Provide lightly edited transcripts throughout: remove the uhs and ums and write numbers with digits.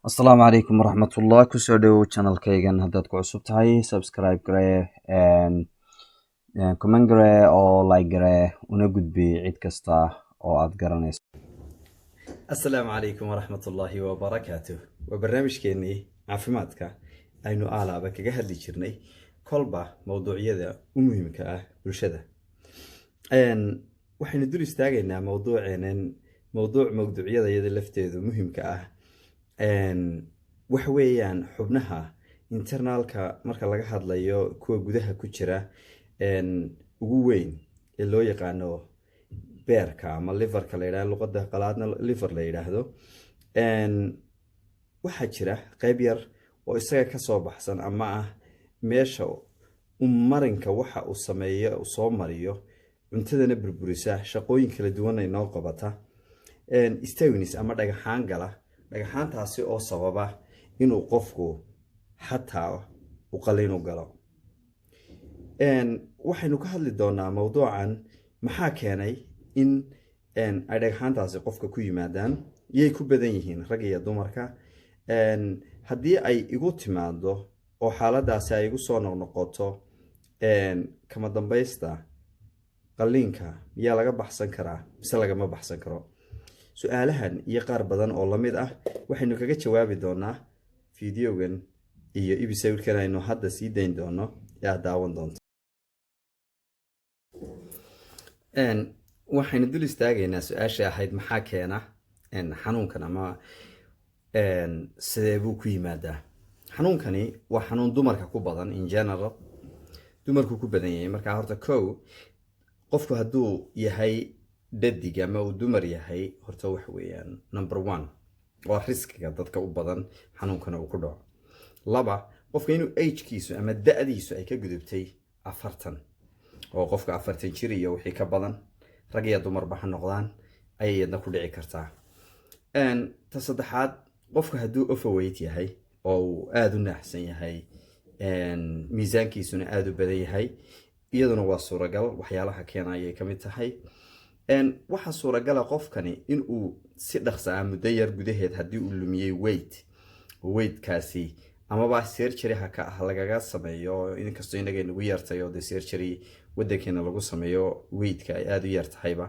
Asalaamu calaykum waraxmatullah kusoo dhowow channelkaygan haddaad ku cusub tahay subscribe garee comment garee oo like garee una gudbi cid kasta oo aad garanayso. asalaamu calaykum waraxmatullaahi wabarakaatuh waa barnaamijkeennii caafimaadka aynu aalaaba kaga hadli jirnay kolba mowduucyada u muhiimka ah bulshada. waxaynu dul istaagaynaa mowduucyada iyada lafteedu muhiimka ah. waxa weeyaan xubnaha internaalka marka laga hadlayo kuwa gudaha ku jira ugu weyn ee loo yaqaano beerka ama liverka la yidhahdo, luqada qalaadna liver la yidhaahdo. waxaa jira qayb yar oo isaga kasoo baxsan ama ah meesha marinka waxa uu sameeyo uu soo mariyo cuntadana burburisa, shaqooyin kala duwan ay noo qabata, stawnis ama dhagaxaan gala. dhagaxaantaasi oo sababa inuu qofku xataa u qalin u galo. waxaynu ka hadli doonaa mowduucan maxaa keenay in ay dhagaxaantaasi qofka ku yimaadaan, yay ku badan yihiin rag iyo dumarka. haddii ay igu timaado oo xaaladaasi ay igu soo noqnoqoto, kama dambaysta qalliinka miyaa laga baxsan karaa mise lagama baxsan karo? su-aalahan iyo qaar badan oo lamid ah waxaynu kaga jawaabi doonaa fideogan iyo episode-kan aynu hadda sii dayn doono ee aad daawan doonto. waxaynu dul istaagaynaa su-aasha ahayd maxaa keena xanuunkan ama sidee buu ku yimaadaa. xanuunkani waa xanuun dumarka ku badan, in general dumarku ku badan yahay. markaa horta qofku hadduu yahay dhadig ama uu dumar yahay, horta waxa weeyaan number 1 waa riskiga dadka u badan xanuunkana uu ku dhaco. 2 qofka inuu agekiisu ama da-diisu ay ka gudubtay 40, oo qofka 40 jir iyo wixii ka badan, rag iyo dumarba ha noqdaan, ayay yadna ku dhici kartaa. ta 3 qofka hadduu overweight yahay oo uu aada u naaxsan yahay, miisaankiisuna aada u badan yahay, iyaduna waa suuragal, waxyaalaha keena ayay ka mid tahay. waxaa suuragala qofkani inuu si dhaqsa ah muddo yar gudaheed haddii uu lumiyey weightkaasi amaba surgery ha lagaga sameeyo, inkastoo inaga nagu yartay oo de surgery wadankeena lagu sameeyo weightka ay aada u yartahayba,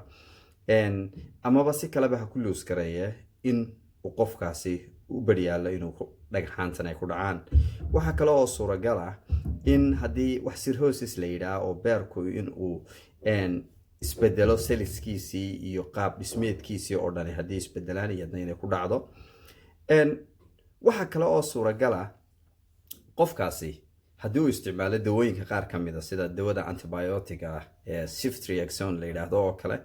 amaba si kaleba ha ku loos gareeye in uu qofkaasi u baryaalo inuu dhagxaantan ay ku dhacaan. waxaa kale oo suuragal ah in haddii wax cirrhosis la yidhaah oo beerku inuu isbedelo seliskiisii iyo qaab dhismeedkiisii oo dhani haddii isbedelaan iyadna inay ku dhacdo. waxaa kale oo suuragal ah qofkaasi haddii uu isticmaalo dawooyinka qaar ka mid a sida dawada antibiotica ah ee ceftriaxone la yidhaahdo oo kale,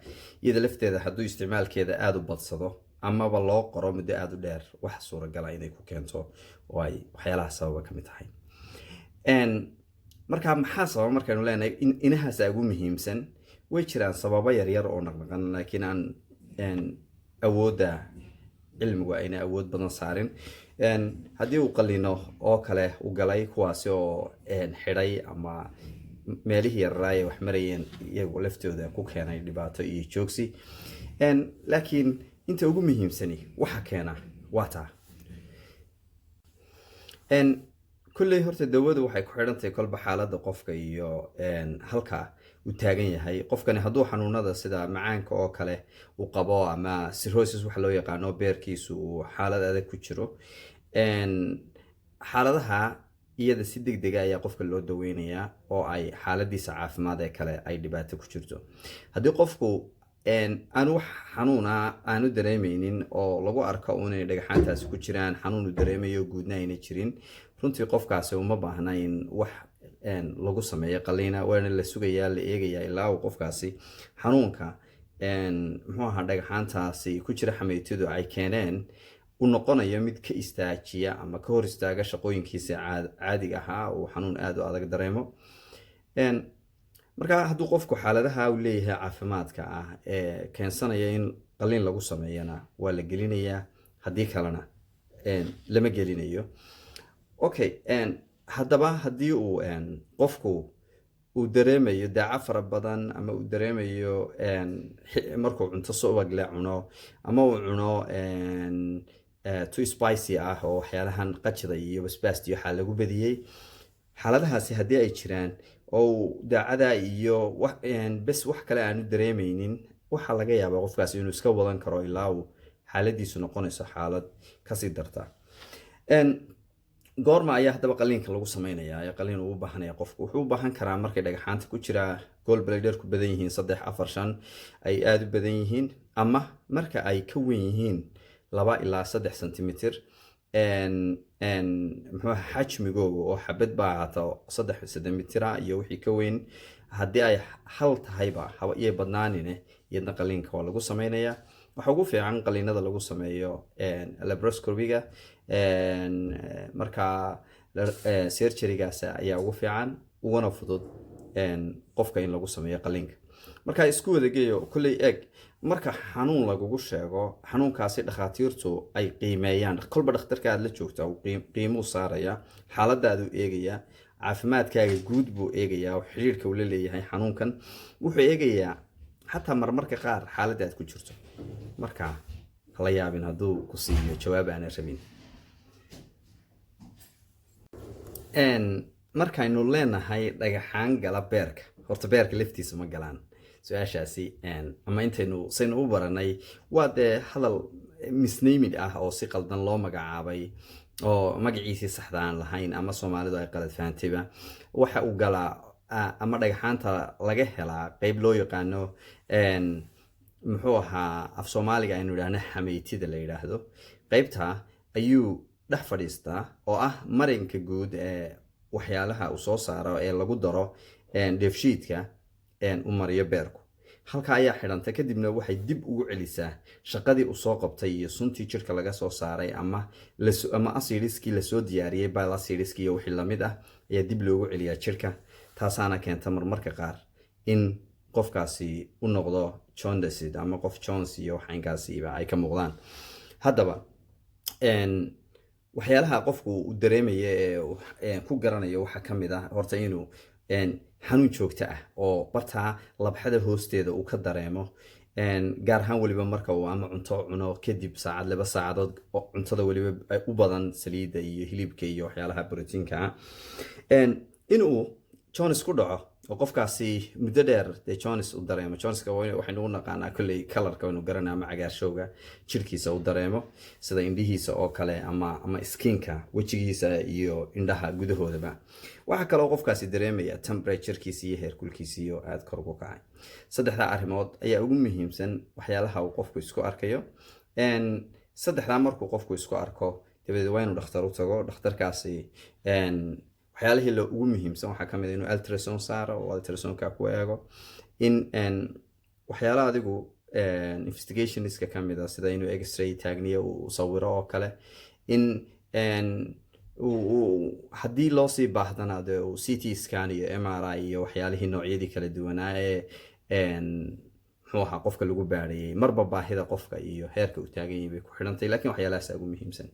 iyada lafteeda hadduu isticmaalkeeda aada u badsado amaba loo qoro muddo aada u dheer, waxa suuragala inay ku keento oo ay waxyaalaha sababa ka mid tahay. markaa maxaa sababa markaynu leenahay inahaasa ugu muhiimsan? way jiraan sababo yaryar oo naqnaqan, laakiin aan awoodda cilmigu ayna awood badan saarin. haddii uu qalino oo kale u galay kuwaasi oo xidhay ama meelihii yararaay wax marayeen iyagu laftooda ku keenay dhibaato iyo joogsi. laakiin inta ugu muhiimsani waxa keena waa taa. kulley horta dawadu waxay ku xidhantahay kolba xaaladda qofka iyo halka uu taagan yahay. qofkani hadduu xanuunada sida macaanka oo kale uu qabo ama cirrhosis waxa loo yaqaano beerkiisu uu xaalad adag ku jiro, xaaladaha iyada si degdega ayaa qofka loo daweynayaa oo ay xaaladiisa caafimaad ee kale ay dhibaato ku jirto. haddii qofku aan wax xanuuna aanu dareemeynin oo lagu arko inay dhagaxaantaasi ku jiraan, xanuun uu dareemayo guudna ayna jirin, runtii qofkaasi uma baahna in wax lagu sameeyo qaliina. waana la sugayaa, la eegayaa ilaa uu qofkaasi xanuunka muxuu ahaa dhagaxaantaasi ku jira xameytadu ay keeneen u noqonayo mid ka istaajiya ama ka hor istaaga shaqooyinkiisa caadiga ahaa, uu xanuun aada u adag dareemo. markaa hadduu qofku xaaladaha uu leeyahay caafimaadka ah ee keensanaya in qaliin lagu sameeyana waa la gelinayaa, haddii kalena lama gelinayo. okay, haddaba haddii uu qofku uu dareemayo daaco fara badan ama uu dareemayo markuu cunto subag le cuno ama uu cuno too spicy ah oo waxyaalahan qajida iyo basbaasta iyo waxaa lagu badiyey. xaaladahaasi haddii ay jiraan oo daacada iyo bes wax kale aanu dareemeynin, waxaa laga yaabaa qofkaasi inuu iska wadan karo ilaa uu xaaladiisu noqonayso xaalad kasii darta. goorma ayaa haddaba qaliinka lagu samaynayaa ee qaliin uu u baahanaya qofku? wuxuu u baahan karaa markay dhagaxaanta ku jira gallbladderku badan yihiin 3 4 5 ay aada u badan yihiin, ama marka ay ka weyn yihiin 2 ilaa 3 sentimitir muxuu xajmigooga oo xabad baa ahaato 3 sentimitira iyo wixii ka weyn. haddii ay hal tahayba iyay badnaanine iyadna qaliinka waa lagu samaynayaa. waxa ugu fiican qaliinada lagu sameeyo laparoscopiga, marka surgerygaas ayaa ugu fiican uguna fudud qofka in lagu sameeyo qaliinka. marka isku wada geeyo kulley eeg, marka xanuun lagugu sheego, xanuunkaasi dhakhaatiirtu ay qiimeeyaan, kolba dhakhtarka aad la joogta qiimuu saaraya, xaaladaadu eegaya, caafimaadkaaga guud buu eegayaa, xiriirka uu la leeyahay xanuunkan wuxuu eegayaa xataa marmarka qaar xaaladda aad ku jirto. marka hala yaabin hadduu ku siiyo jawaab aanan rabin. markaynu leenahay dhagaxaan gala beerka, horta beerka laftiisa ma galaan su-aashaasi, ama intaynu saynu u baranay waa dee hadal misnaymid ah oo si qaldan loo magacaabay oo magaciisii saxda aan lahayn, ama soomaalidu ay qalad fahantayba. waxa uu galaa ama dhagaxaanta laga helaa qeyb loo yaqaano muxuu ahaa af soomaaliga aynu idhaahno xameytida la yidhaahdo. qeybta ayuu dhex fadhiistaa oo ah marinka guud ee waxyaalaha uu soo saaro ee lagu daro dheefshiidka u mariyo beerku. halka ayaa xidhanta, kadibna waxay dib ugu celisaa shaqadii uu soo qabtay iyo suntii jirka laga soo saaray, ama acidiskii lasoo diyaariyey bile acidisk iyo wixii lamid ah ayaa dib loogu celiyaa jirka. taasaana keenta marmarka qaar in qofkaasi u noqdo jaundice ama qof jones iyo waxaynkaasiiba ay ka muuqdaan. haddaba waxyaalaha qofku uu dareemaya ee ku garanayo waxaa ka mid ah horta inuu xanuun joogto ah oo bartaa labxada hoosteeda uu ka dareemo, gaar ahaan weliba marka uu ama cunto cuno kadib 1 2 saacadood cuntada weliba u badan saliidda iyo hilibka iyo waxyaalaha borotiinka ah, inuu jones ku dhaco oo qofkaasi muddo dheer dee jones u dareemo. joneska waxaynu u naqaanaa kolley kalarka waynu garanaa, ama cagaarshowga jirkiisa u dareemo sida indhihiisa oo kale, ama skinka wejigiisa iyo indhaha gudahoodaba. waxaa kaloo qofkaasi dareemaya temperaturekiisa iyo heerkulkiisa iyo aada kor ugu kacay. 3daa arrimood ayaa ugu muhiimsan waxyaalaha uu qofku isku arkayo. 3daa markuu qofku isku arko dabadeed waa inuu dhakhtar u tago. dhakhtarkaasi waxyaalihii ugu muhiimsan waxaa ka mid inuu ultrasound saaro oo ultrasonka ku eego in waxyaalaha adigu investigationska ka mid ah sida inuu x-ray taagniyo uu sawiro oo kale, in haddii loo sii baahdana dee uu CT scan iyo MRI iyo waxyaalihii noocyadii kala duwanaa ee muxuu ahaa qofka lagu baarayay. marba baahida qofka iyo heerka uu taagan yahay bay ku xidhantay, laakiin waxyaalahaas ugu muhiimsan.